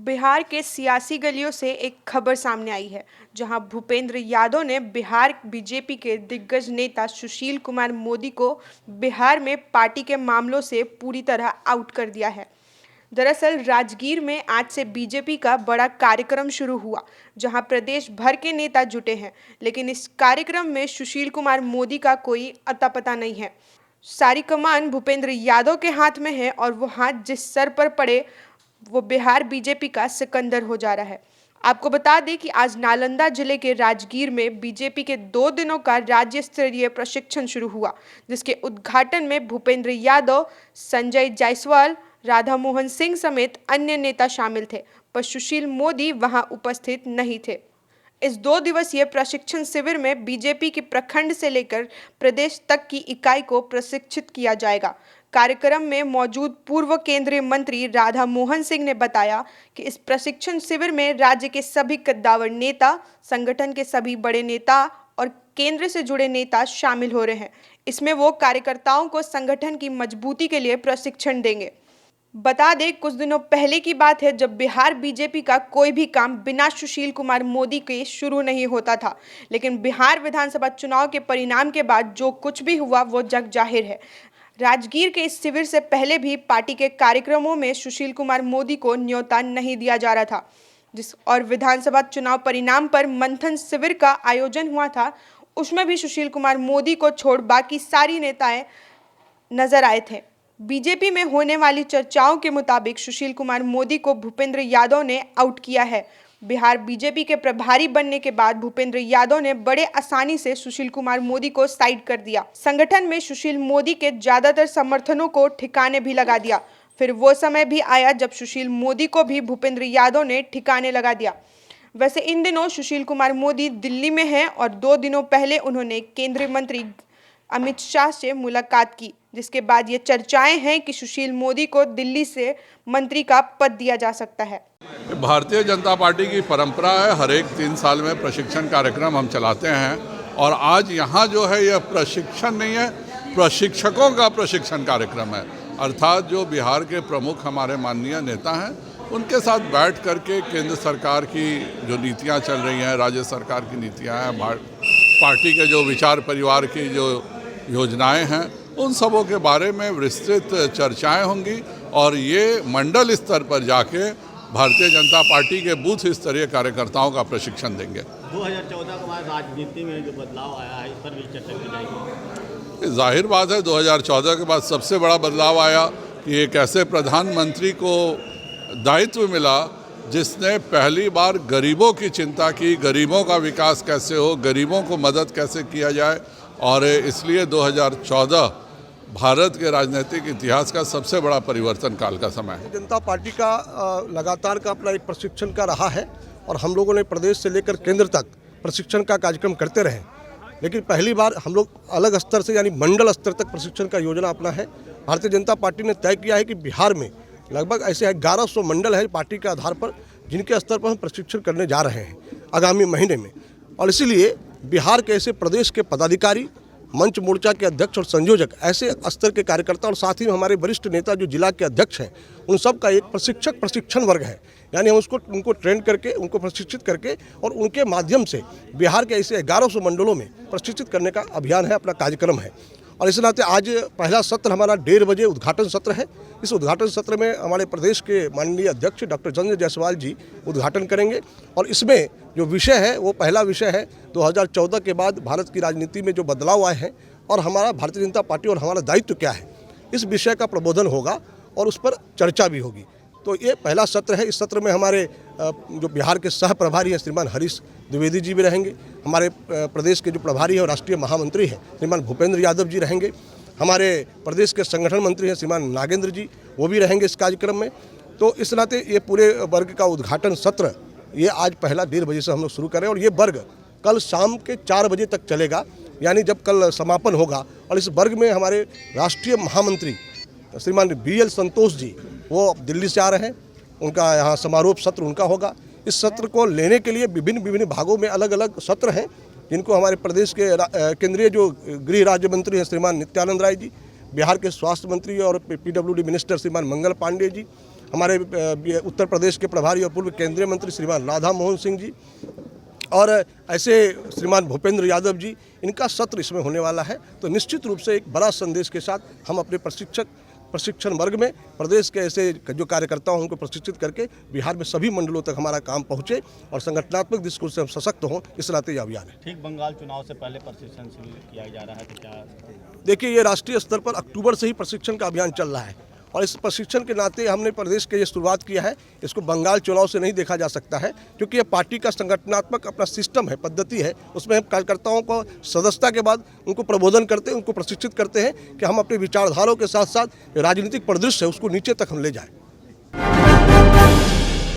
बिहार के सियासी गलियों से एक खबर सामने आई है, जहां भूपेंद्र यादव ने बिहार बीजेपी के दिग्गज नेता सुशील कुमार मोदी को बिहार में पार्टी के मामलों से पूरी तरह आउट कर दिया है। दरअसल राजगीर में आज से बीजेपी का बड़ा कार्यक्रम शुरू हुआ, जहां प्रदेश भर के नेता जुटे हैं, लेकिन इस कार्यक्रम में सुशील कुमार मोदी का कोई अता पता नहीं है। सारी कमान भूपेंद्र यादव के हाथ में है और वो हाथ जिस सर पर पड़े वो बिहार बीजेपी का सिकंदर हो जा रहा है। आपको बता दें कि आज नालंदा जिले के राजगीर में बीजेपी के 2 दिनों का राज्य स्तरीय प्रशिक्षण शुरू हुआ, जिसके उद्घाटन में भूपेंद्र यादव, संजय जायसवाल, राधा मोहन सिंह समेत अन्य नेता शामिल थे, पर सुशील मोदी वहां उपस्थित नहीं थे। इस 2 दिवसीय प्रशिक्षण शिविर में बीजेपी की प्रखंड से लेकर प्रदेश तक की इकाई को प्रशिक्षित किया जाएगा। कार्यक्रम में मौजूद पूर्व केंद्रीय मंत्री राधा मोहन सिंह ने बताया कि इस प्रशिक्षण शिविर में राज्य के सभी कद्दावर नेता, संगठन के सभी बड़े नेता और केंद्र से जुड़े नेता शामिल हो रहे हैं। इसमें वो कार्यकर्ताओं को संगठन की मजबूती के लिए प्रशिक्षण देंगे। बता दें, कुछ दिनों पहले की बात है जब बिहार बीजेपी का कोई भी काम बिना सुशील कुमार मोदी के शुरू नहीं होता था, लेकिन बिहार विधानसभा चुनाव के परिणाम के बाद जो कुछ भी हुआ वो जग जाहिर है। राजगीर के इस शिविर से पहले भी पार्टी के कार्यक्रमों में सुशील कुमार मोदी को न्योता नहीं दिया जा रहा था, और विधानसभा चुनाव परिणाम पर मंथन शिविर का आयोजन हुआ था, उसमें भी सुशील कुमार मोदी को छोड़ बाकी सारी नेताएं नजर आए थे। बीजेपी में होने वाली चर्चाओं के मुताबिक सुशील कुमार मोदी को भूपेंद्र यादव ने आउट किया है। बिहार बीजेपी के प्रभारी बनने के बाद भूपेंद्र यादव ने बड़े आसानी से सुशील कुमार मोदी को साइड कर दिया। संगठन में सुशील मोदी के ज्यादातर समर्थनों को ठिकाने भी लगा दिया। फिर वो समय भी आया जब सुशील मोदी को भी भूपेंद्र यादव ने ठिकाने लगा दिया। वैसे इन दिनों सुशील कुमार मोदी दिल्ली में हैं और 2 दिनों पहले उन्होंने केंद्रीय मंत्री अमित शाह से मुलाकात की, जिसके बाद ये चर्चाएं हैं कि सुशील मोदी को दिल्ली से मंत्री का पद दिया जा सकता है। भारतीय जनता पार्टी की परंपरा है, हर एक 3 साल में प्रशिक्षण कार्यक्रम हम चलाते हैं, और आज यहाँ जो है यह प्रशिक्षण नहीं है, प्रशिक्षकों का प्रशिक्षण कार्यक्रम है। अर्थात जो बिहार के प्रमुख हमारे माननीय नेता हैं, उनके साथ बैठ करके केंद्र सरकार की जो नीतियाँ चल रही हैं, राज्य सरकार की नीतियाँ हैं, पार्टी के जो विचार परिवार की जो योजनाएं हैं, उन सबों के बारे में विस्तृत चर्चाएं होंगी, और ये मंडल स्तर पर जाके भारतीय जनता पार्टी के बूथ स्तरीय कार्यकर्ताओं का प्रशिक्षण देंगे। 2014 के बाद राजनीति में जो बदलाव आया है, इस पर भी चर्चा की जाएगी। जाहिर बात है, 2014 के बाद सबसे बड़ा बदलाव आया कि एक ऐसे प्रधानमंत्री को दायित्व मिला जिसने पहली बार गरीबों की चिंता की, गरीबों का विकास कैसे हो, गरीबों को मदद कैसे किया जाए, और इसलिए 2014 भारत के राजनीतिक इतिहास का सबसे बड़ा परिवर्तन काल का समय है। जनता पार्टी का लगातार का अपना एक प्रशिक्षण का रहा है, और हम लोगों ने प्रदेश से लेकर केंद्र तक प्रशिक्षण का कार्यक्रम करते रहे, लेकिन पहली बार हम लोग अलग स्तर से यानी मंडल स्तर तक प्रशिक्षण का योजना अपना है। भारतीय जनता पार्टी ने तय किया है कि बिहार में लगभग ऐसे 1100 मंडल है पार्टी के आधार पर, जिनके स्तर पर हम प्रशिक्षण करने जा रहे हैं आगामी महीने में। और इसीलिए बिहार के ऐसे प्रदेश के पदाधिकारी, मंच मोर्चा के अध्यक्ष और संयोजक, ऐसे स्तर के कार्यकर्ता और साथ ही हमारे वरिष्ठ नेता जो जिला के अध्यक्ष हैं, उन सब का एक प्रशिक्षण वर्ग है। यानी हम उनको ट्रेन करके, उनको प्रशिक्षित करके, और उनके माध्यम से बिहार के ऐसे 1100 मंडलों में प्रशिक्षित करने का अभियान है, अपना कार्यक्रम है। और इस नाते आज पहला सत्र हमारा 1:30 बजे उद्घाटन सत्र है। इस उद्घाटन सत्र में हमारे प्रदेश के माननीय अध्यक्ष डॉक्टर संजय जायसवाल जी उद्घाटन करेंगे, और इसमें जो विषय है वो पहला विषय है 2014 के बाद भारत की राजनीति में जो बदलाव आए हैं और हमारा भारतीय जनता पार्टी और हमारा दायित्व क्या है, इस विषय का प्रबोधन होगा और उस पर चर्चा भी होगी। तो ये पहला सत्र है। इस सत्र में हमारे जो बिहार के सह प्रभारी हैं श्रीमान हरीश द्विवेदी जी भी रहेंगे, हमारे प्रदेश के जो प्रभारी है और राष्ट्रीय महामंत्री हैं श्रीमान भूपेंद्र यादव जी रहेंगे, हमारे प्रदेश के संगठन मंत्री हैं श्रीमान नागेंद्र जी, वो भी रहेंगे इस कार्यक्रम में। तो इस नाते ये पूरे वर्ग का उद्घाटन सत्र ये आज पहला 1:30 बजे से हम लोग शुरू करें, और ये वर्ग कल शाम के 4 बजे तक चलेगा, यानी जब कल समापन होगा। और इस वर्ग में हमारे राष्ट्रीय महामंत्री श्रीमान BL संतोष जी वो दिल्ली से आ रहे हैं, उनका यहाँ समारोह सत्र उनका होगा। इस सत्र को लेने के लिए विभिन्न भागों में अलग अलग सत्र हैं, जिनको हमारे प्रदेश के केंद्रीय जो गृह राज्य मंत्री हैं श्रीमान नित्यानंद राय जी, बिहार के स्वास्थ्य मंत्री और PWD मिनिस्टर श्रीमान मंगल पांडे जी, हमारे उत्तर प्रदेश के प्रभारी और पूर्व केंद्रीय मंत्री श्रीमान राधा मोहन सिंह जी और ऐसे श्रीमान भूपेंद्र यादव जी, इनका सत्र इसमें होने वाला है। तो निश्चित रूप से एक बड़ा संदेश के साथ हम अपने प्रशिक्षण वर्ग में प्रदेश के ऐसे जो कार्यकर्ता हैं उनको प्रशिक्षित करके बिहार में सभी मंडलों तक हमारा काम पहुँचे और संगठनात्मक दृष्टिकोण से हम सशक्त हों, इस नाते ये अभियान है। ठीक बंगाल चुनाव से पहले प्रशिक्षण शिविर किया जा रहा है, तो क्या देखिए, ये राष्ट्रीय स्तर पर अक्टूबर से ही प्रशिक्षण का अभियान चल रहा है और इस प्रशिक्षण के नाते हमने प्रदेश के ये शुरुआत किया है। इसको बंगाल चुनाव से नहीं देखा जा सकता है, क्योंकि ये पार्टी का संगठनात्मक अपना सिस्टम है, पद्धति है। उसमें हम कार्यकर्ताओं को सदस्यता के बाद उनको प्रबोधन करते हैं, उनको प्रशिक्षित करते हैं कि हम अपने विचारधाराओं के साथ साथ राजनीतिक परिदृश्य है उसको नीचे तक हम ले जाएं।